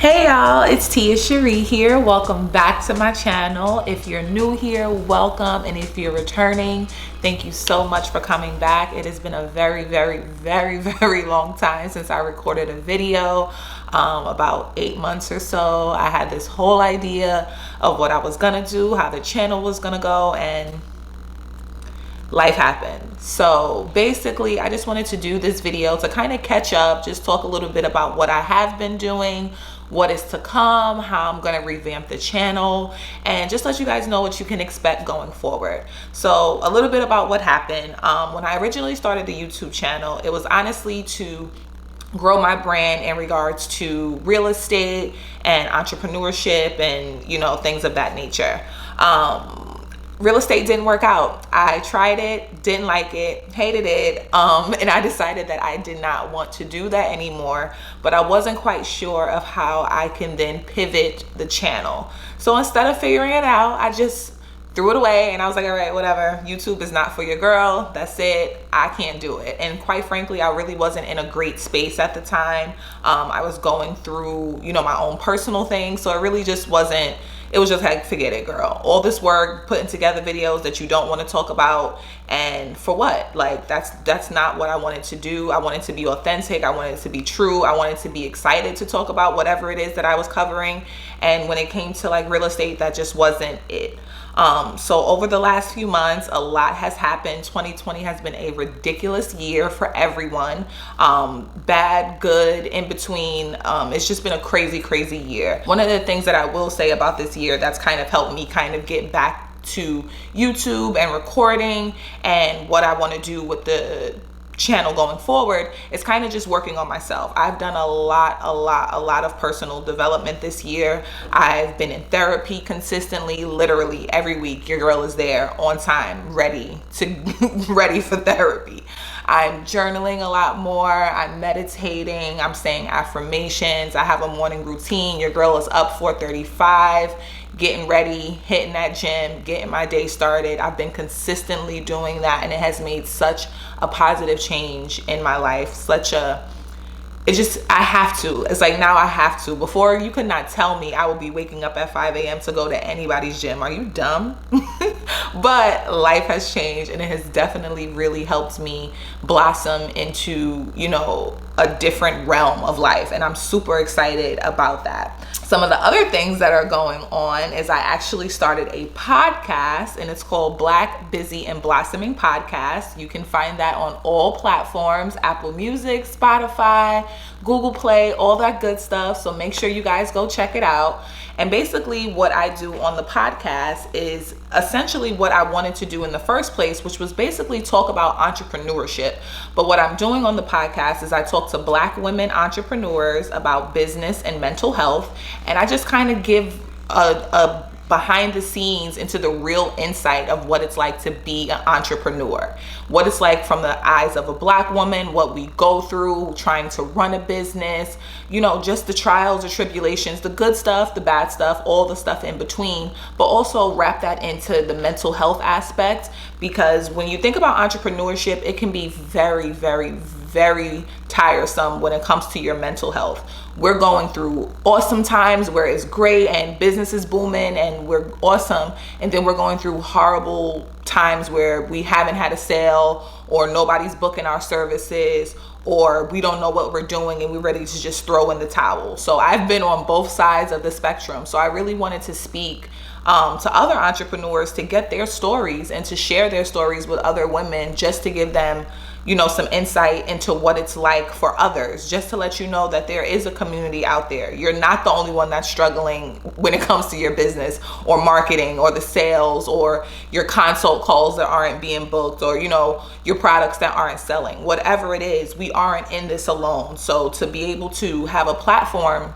Hey y'all, it's Tia Cherie here. Welcome back to my channel. If you're new here, welcome. And if you're returning, thank you so much for coming back. It has been a very long time since I recorded a video. About 8 months or so. I had this whole idea of what I was gonna do, how the channel was gonna go, and life happened. So basically, I just wanted to do this video to kind of catch up, just talk a little bit about what I have been doing, what is to come, how I'm going to revamp the channel, and just let you guys know what you can expect going forward. So a little bit about what happened. When I originally started the YouTube channel, it was honestly to grow my brand in regards to real estate and entrepreneurship and, you know, things of that nature. Real estate didn't work out. I tried it, didn't like it, hated it, and I decided that I did not want to do that anymore, but I wasn't quite sure of how I can then pivot the channel. So instead of figuring it out, I just threw it away and I was like, all right, whatever, YouTube is not for your girl. That's it. I can't do it. And quite frankly, I really wasn't in a great space at the time. I was going through, you know, my own personal things. So it really just wasn't, it was just like, forget it, girl. All this work, putting together videos that you don't want to talk about, and for what? Like, that's not what I wanted to do. I wanted to be authentic. I wanted to be true. I wanted to be excited to talk about whatever it is that I was covering. And when it came to like real estate, that just wasn't it. So over the last few months, a lot has happened. 2020 has been a ridiculous year for everyone. Bad, good, in between. It's just been a crazy year. One of the things that I will say about this year that's kind of helped me kind of get back to YouTube and recording and what I want to do with the channel going forward is kind of just working on myself. I've done a lot of personal development this year. I've been in therapy consistently, literally every week. Your girl is there on time, ready for therapy. I'm journaling a lot more. I'm meditating. I'm saying affirmations. I have a morning routine. Your girl is up 4:35, getting ready, hitting that gym, getting my day started. I've been consistently doing that, and it has made such a positive change in my life. I have to. It's like now I have to. Before, you could not tell me I would be waking up at 5 a.m. to go to anybody's gym. Are you dumb? But life has changed, and it has definitely really helped me blossom into, you know, a different realm of life. And I'm super excited about that. Some of the other things that are going on is I actually started a podcast, and it's called Black, Busy, and Blossoming Podcast. You can find that on all platforms: Apple Music, Spotify, Google Play, all that good stuff. So make sure you guys go check it out. And basically what I do on the podcast is essentially what I wanted to do in the first place, which was basically talk about entrepreneurship. But what I'm doing on the podcast is I talk to Black women entrepreneurs about business and mental health. And I just kind of give a behind the scenes into the real insight of what it's like to be an entrepreneur, what it's like from the eyes of a Black woman, what we go through trying to run a business, you know, just the trials, the tribulations, the good stuff, the bad stuff, all the stuff in between, but also wrap that into the mental health aspect. Because when you think about entrepreneurship, it can be very tiresome when it comes to your mental health. We're going through awesome times where it's great and business is booming and we're awesome, and then we're going through horrible times where we haven't had a sale, or nobody's booking our services, or we don't know what we're doing and we're ready to just throw in the towel. So I've been on both sides of the spectrum. So I really wanted to speak to other entrepreneurs to get their stories and to share their stories with other women, just to give them, you know, some insight into what it's like for others, just to let you know that there is a community out there. You're not the only one that's struggling when it comes to your business or marketing or the sales or your consult calls that aren't being booked, or, you know, your products that aren't selling. Whatever it is, we aren't in this alone. So to be able to have a platform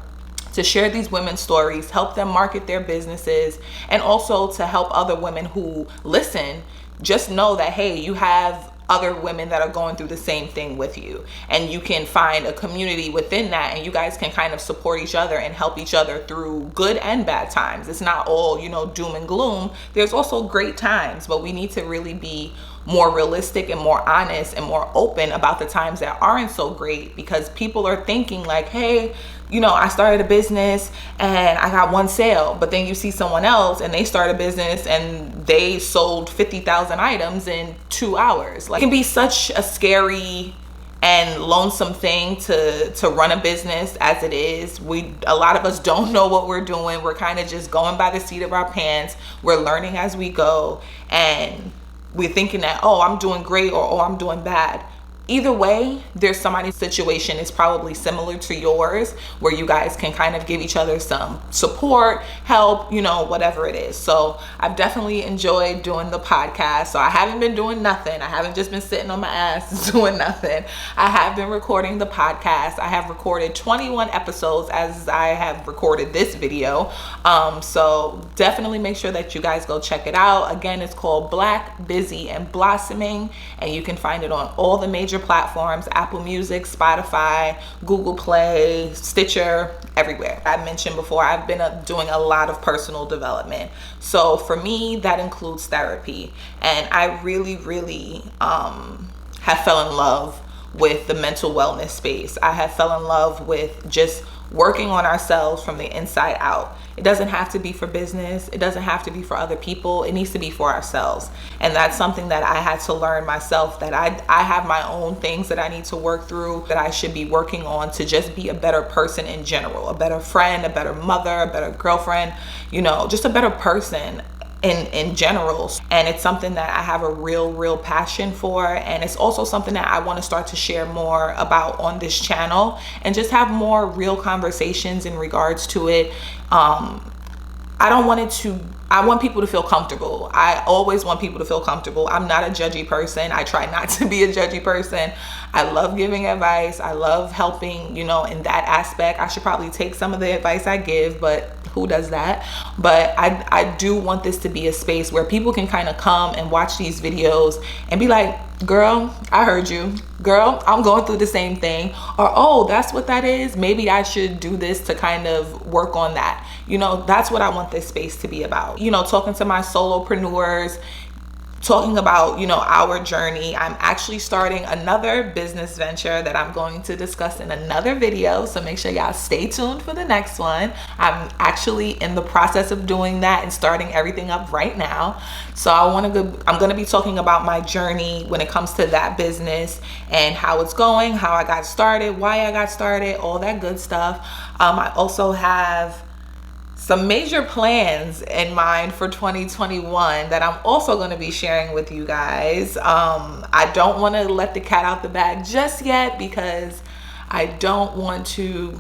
to share these women's stories, help them market their businesses, and also to help other women who listen just know that, hey, you have other women that are going through the same thing with you, and you can find a community within that, and you guys can kind of support each other and help each other through good and bad times. It's not all, you know, doom and gloom. There's also great times, but we need to really be more realistic and more honest and more open about the times that aren't so great, because people are thinking like, hey, I started a business and I got one sale, but then you see someone else and they start a business and they sold 50,000 items in 2 hours. Like, it can be such a scary and lonesome thing to run a business as it is. A lot of us don't know what we're doing. We're kind of just going by the seat of our pants. We're learning as we go, and we're thinking that, oh, I'm doing great, or oh, I'm doing bad. Either way, there's somebody's situation is probably similar to yours, where you guys can kind of give each other some support, help, whatever it is. So I've definitely enjoyed doing the podcast. So I haven't been doing nothing. I haven't just been sitting on my ass doing nothing. I have been recording the podcast. I have recorded 21 episodes as I have recorded this video. So definitely make sure that you guys go check it out. Again, it's called Black, Busy, and Blossoming, and you can find it on all the major platforms: Apple Music, Spotify, Google Play, Stitcher, everywhere. I mentioned before, I've been doing a lot of personal development. So for me, that includes therapy. And I really, really have fell in love with the mental wellness space. I have fell in love with just working on ourselves from the inside out. It doesn't have to be for business. It doesn't have to be for other people. It needs to be for ourselves. And that's something that I had to learn myself, that I have my own things that I need to work through, that I should be working on to just be a better person in general, a better friend, a better mother, a better girlfriend, just a better person in general. And it's something that I have a real passion for, and it's also something that I want to start to share more about on this channel and just have more real conversations in regards to it. I want people to feel comfortable. I always want people to feel comfortable. I'm not a judgy person. I try not to be a judgy person. I love giving advice. I love helping, in that aspect. I should probably take some of the advice I give, but who does that? But I do want this to be a space where people can kind of come and watch these videos and be like, girl, I heard you. Girl, I'm going through the same thing. Or, oh, that's what that is. Maybe I should do this to kind of work on that. That's what I want this space to be about. Talking to my solopreneurs, talking about, our journey. I'm actually starting another business venture that I'm going to discuss in another video. So make sure y'all stay tuned for the next one. I'm actually in the process of doing that and starting everything up right now. So I'm going to be talking about my journey when it comes to that business and how it's going, how I got started, why I got started, all that good stuff. I also have some major plans in mind for 2021 that I'm also going to be sharing with you guys. I don't want to let the cat out the bag just yet, because I don't want to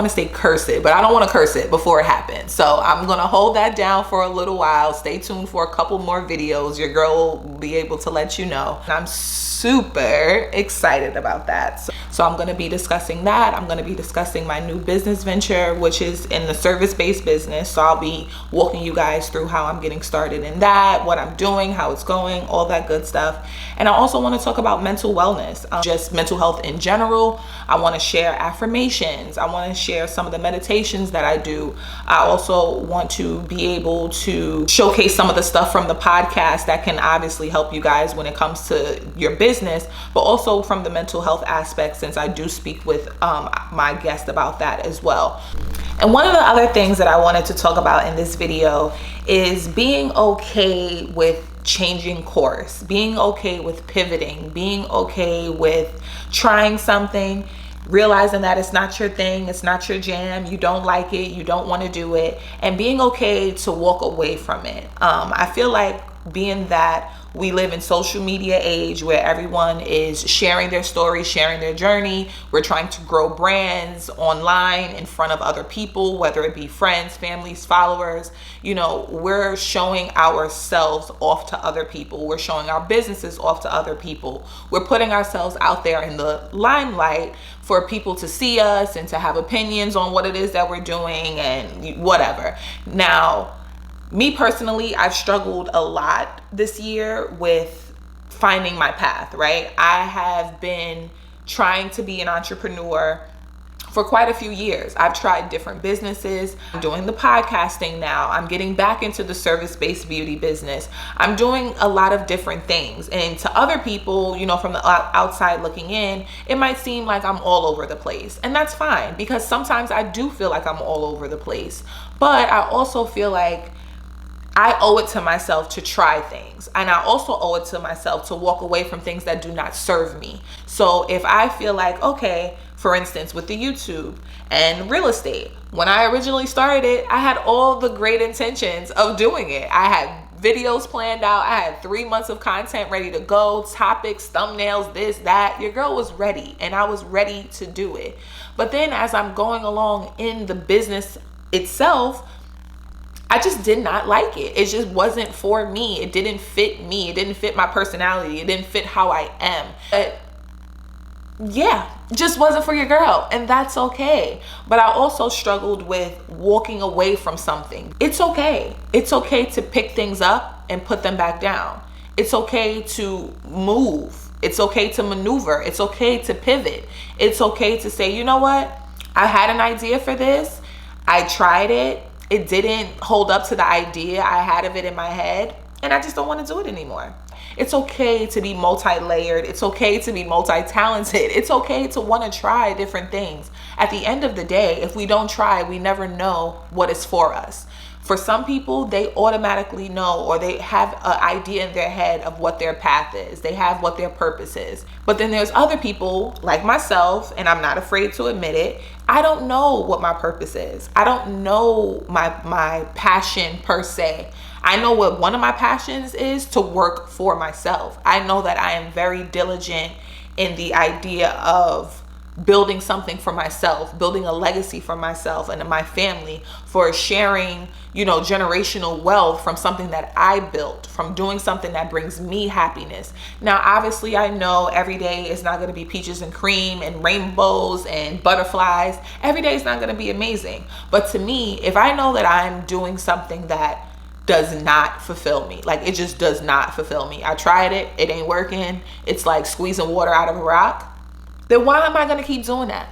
say curse it, but I don't want to curse it before it happens. So I'm going to hold that down for a little while. Stay tuned for a couple more videos. Your girl will be able to let you know. And I'm super excited about that. So I'm going to be discussing that. I'm going to be discussing my new business venture, which is in the service-based business. So I'll be walking you guys through how I'm getting started in that, what I'm doing, how it's going, all that good stuff. And I also want to talk about mental wellness, just mental health in general. I want to share affirmations. I want to share some of the meditations that I do. I also want to be able to showcase some of the stuff from the podcast that can obviously help you guys when it comes to your business, but also from the mental health aspect, since I do speak with my guest about that as well. And one of the other things that I wanted to talk about in this video is being okay with changing course, being okay with pivoting, being okay with trying something, realizing that it's not your thing, it's not your jam, you don't like it, you don't want to do it, and being okay to walk away from it. I feel like, being that we live in social media age where everyone is sharing their story, sharing their journey, we're trying to grow brands online in front of other people, whether it be friends, families, followers. We're showing ourselves off to other people. We're showing our businesses off to other people. We're putting ourselves out there in the limelight for people to see us and to have opinions on what it is that we're doing and whatever. Now, me personally, I've struggled a lot this year with finding my path, right? I have been trying to be an entrepreneur for quite a few years. I've tried different businesses. I'm doing the podcasting now. I'm getting back into the service-based beauty business. I'm doing a lot of different things. And to other people, you know, from the outside looking in, it might seem like I'm all over the place. And that's fine, because sometimes I do feel like I'm all over the place. But I also feel like I owe it to myself to try things. And I also owe it to myself to walk away from things that do not serve me. So if I feel like, okay, for instance, with the YouTube and real estate, when I originally started it, I had all the great intentions of doing it. I had videos planned out. I had 3 months of content ready to go, topics, thumbnails, this, that. Your girl was ready, and I was ready to do it. But then as I'm going along in the business itself, I just did not like it. It just wasn't for me. It didn't fit me. It didn't fit my personality. It didn't fit how I am. But yeah, just wasn't for your girl, and that's okay. But I also struggled with walking away from something. It's okay. It's okay to pick things up and put them back down. It's okay to move. It's okay to maneuver. It's okay to pivot. It's okay to say, you know what? I had an idea for this. I tried it. It didn't hold up to the idea I had of it in my head, and I just don't want to do it anymore. It's okay to be multi-layered. It's okay to be multi-talented. It's okay to want to try different things. At the end of the day, if we don't try, we never know what is for us. For some people, they automatically know, or they have an idea in their head of what their path is. They have what their purpose is. But then there's other people like myself, and I'm not afraid to admit it. I don't know what my purpose is. I don't know my passion per se. I know what one of my passions is: to work for myself. I know that I am very diligent in the idea of building something for myself, building a legacy for myself and my family, for sharing, you know, generational wealth from something that I built, from doing something that brings me happiness. Now, obviously, I know every day is not going to be peaches and cream and rainbows and butterflies. Every day is not going to be amazing. But to me, if I know that I'm doing something that does not fulfill me, like it just does not fulfill me, I tried it, it ain't working, it's like squeezing water out of a rock, then why am I going to keep doing that?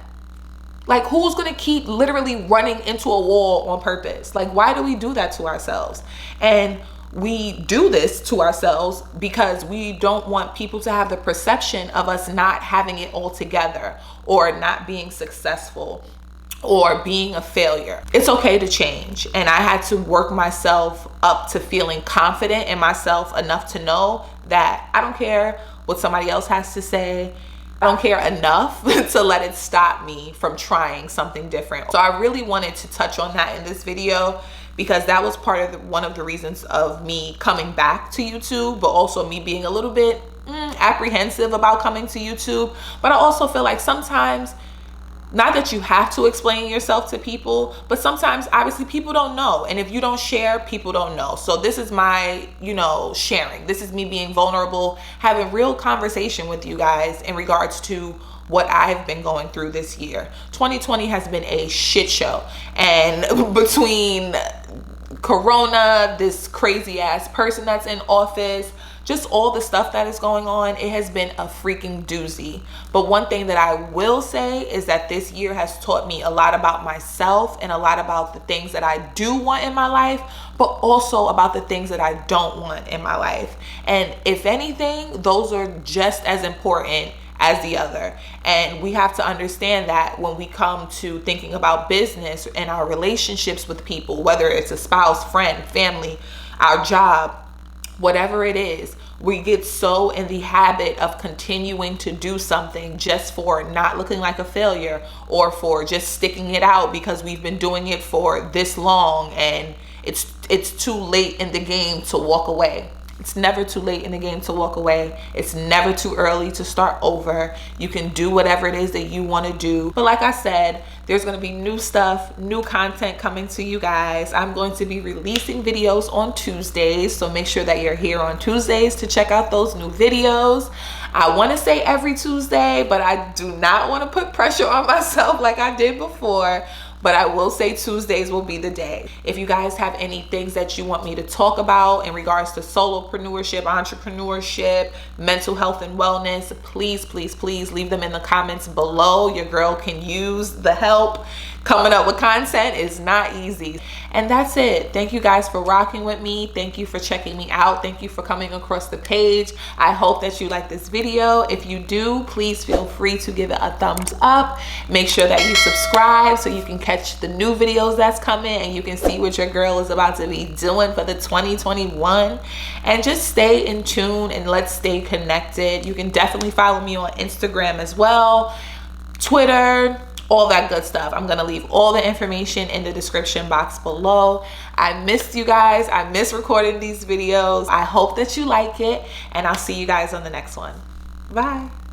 Like, who's going to keep literally running into a wall on purpose? Like, why do we do that to ourselves? And we do this to ourselves because we don't want people to have the perception of us not having it all together, or not being successful, or being a failure. It's okay to change. And I had to work myself up to feeling confident in myself enough to know that I don't care what somebody else has to say. I don't care enough to let it stop me from trying something different. So I really wanted to touch on that in this video, because that was part of one of the reasons of me coming back to YouTube, but also me being a little bit apprehensive about coming to YouTube. But I also feel like sometimes, not that you have to explain yourself to people, but sometimes obviously people don't know. And if you don't share, people don't know. So this is my, you know, sharing. This is me being vulnerable, having real conversation with you guys in regards to what I've been going through this year. 2020 has been a shit show. And between Corona, this crazy ass person that's in office, just all the stuff that is going on, it has been a freaking doozy. But one thing that I will say is that this year has taught me a lot about myself, and a lot about the things that I do want in my life, but also about the things that I don't want in my life. And if anything, those are just as important as the other. And we have to understand that when we come to thinking about business and our relationships with people, whether it's a spouse, friend, family, our job, whatever it is, we get so in the habit of continuing to do something just for not looking like a failure, or for just sticking it out because we've been doing it for this long, and it's too late in the game to walk away. It's never too late in the game to walk away. It's never too early to start over. You can do whatever it is that you want to do. But like I said, there's going to be new stuff, new content coming to you guys. I'm going to be releasing videos on Tuesdays, so make sure that you're here on Tuesdays to check out those new videos. I want to say every Tuesday, but I do not want to put pressure on myself like I did before. but I will say Tuesdays will be the day. If you guys have any things that you want me to talk about in regards to solopreneurship, entrepreneurship, mental health and wellness, please, please, please leave them in the comments below. Your girl can use the help. Coming up with content is not easy. And that's it. Thank you guys for rocking with me. Thank you for checking me out. Thank you for coming across the page. I hope that you like this video. If you do, please feel free to give it a thumbs up. Make sure that you subscribe so you can catch the new videos that's coming and you can see what your girl is about to be doing for the 2021. And just stay in tune and let's stay connected. You can definitely follow me on Instagram as well, Twitter, all that good stuff. I'm gonna leave all the information in the description box below. I missed you guys. I miss recording these videos. I hope that you like it, and I'll see you guys on the next one. Bye.